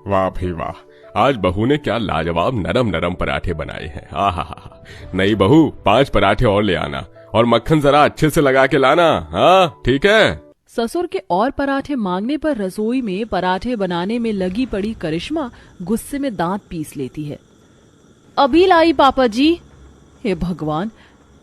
वाह भाई वाह, आज बहू ने क्या लाजवाब नरम नरम पराठे बनाए हैं। आहा, नई बहू 5 पराठे और ले आना और मक्खन जरा अच्छे से लगा के लाना। हाँ ठीक है। ससुर के और पराठे मांगने पर रसोई में पराठे बनाने में लगी पड़ी करिश्मा गुस्से में दांत पीस लेती है। अभी लाई पापा जी। हे भगवान,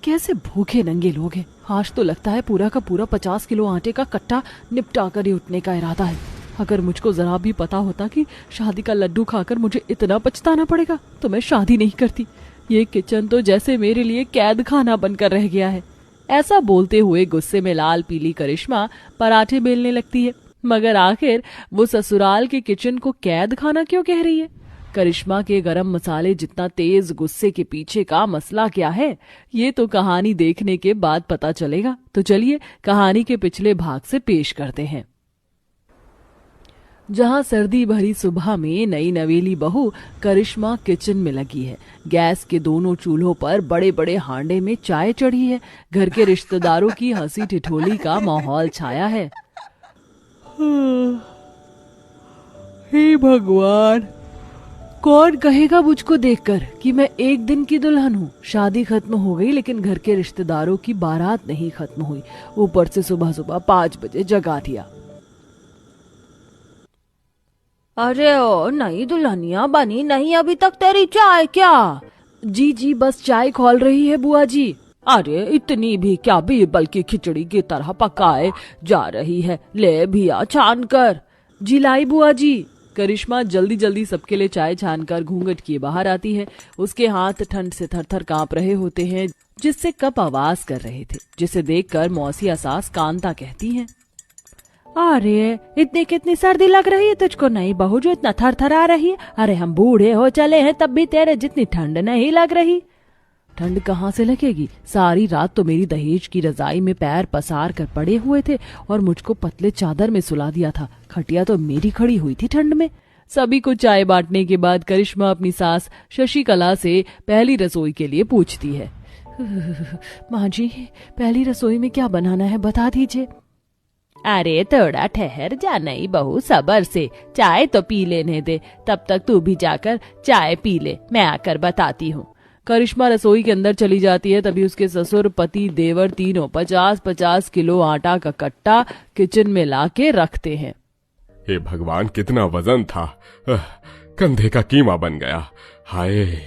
कैसे भूखे नंगे लोग हैं। आज तो लगता है पूरा का पूरा 50 किलो आटे का कट्टा निपटा कर ही उठने का इरादा है। अगर मुझको जरा भी पता होता कि शादी का लड्डू खाकर मुझे इतना पछताना पड़ेगा तो मैं शादी नहीं करती। ये किचन तो जैसे मेरे लिए कैद खाना बनकर रह गया है। ऐसा बोलते हुए गुस्से में लाल पीली करिश्मा पराठे बेलने लगती है। मगर आखिर वो ससुराल के किचन को कैद खाना क्यों कह रही है? करिश्मा के गरम मसाले जितना तेज गुस्से के पीछे का मसला क्या है, ये तो कहानी देखने के बाद पता चलेगा। तो चलिए कहानी के पिछले भाग से पेश करते हैं। जहां सर्दी भरी सुबह में नई नवेली बहू करिश्मा किचन में लगी है। गैस के दोनों चूल्हों पर बड़े बड़े हांडे में चाय चढ़ी है। घर के रिश्तेदारों की हंसी ठिठोली का माहौल छाया है। हे भगवान, कौन कहेगा मुझको देखकर कि मैं एक दिन की दुल्हन हूँ। शादी खत्म हो गई लेकिन घर के रिश्तेदारों की बारात नहीं खत्म हुई। ऊपर से सुबह सुबह 5 बजे जगा दिया। अरे ओ नई दुल्हनिया बनी नहीं अभी तक तेरी चाय क्या? जी जी बस चाय खौल रही है बुआ जी। अरे इतनी भी क्या, बीरबल की खिचड़ी की तरह पकाए जा रही है। ले भिया छान कर। जी लाई बुआ जी। करिश्मा जल्दी जल्दी सबके लिए चाय छानकर घूंघट किए बाहर आती है। उसके हाथ ठंड से थरथर कांप रहे होते हैं, जिससे कप आवाज कर रहे थे, जिसे देखकर मौसी सास कांता कहती हैं, अरे इतनी कितनी सर्दी लग रही है तुझको नई बहू जो इतना थरथरा रही है। अरे हम बूढ़े हो चले हैं तब भी तेरे जितनी ठंड नहीं लग रही। ठंड कहाँ से लगेगी? सारी रात तो मेरी दहेज की रजाई में पैर पसार कर पड़े हुए थे और मुझको पतले चादर में सुला दिया था। खटिया तो मेरी खड़ी हुई थी ठंड में। सभी को चाय बांटने के बाद करिश्मा अपनी सास शशिकला से पहली रसोई के लिए पूछती है। माँ जी, पहली रसोई में क्या बनाना है बता दीजिए। अरे थोड़ा ठहर जा नई बहू, सबर से चाय तो पी लेने दे। तब तक तू भी जाकर चाय पी ले, मैं आकर बताती हूँ। करिश्मा रसोई के अंदर चली जाती है। तभी उसके ससुर पति देवर तीनों 50-50 किलो आटा का कट्टा किचन में लाके रखते हैं। हे भगवान, कितना वजन था, कंधे का कीमा बन गया। हाय,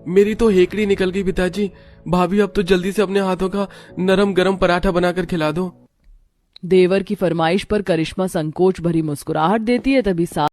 मेरी तो हेकड़ी निकल गई पिताजी। भाभी अब तो जल्दी से अपने हाथों का नरम गरम पराठा बनाकर खिला दो। देवर की फरमाइश पर करिश्मा संकोच भरी मुस्कुराहट देती है। तभी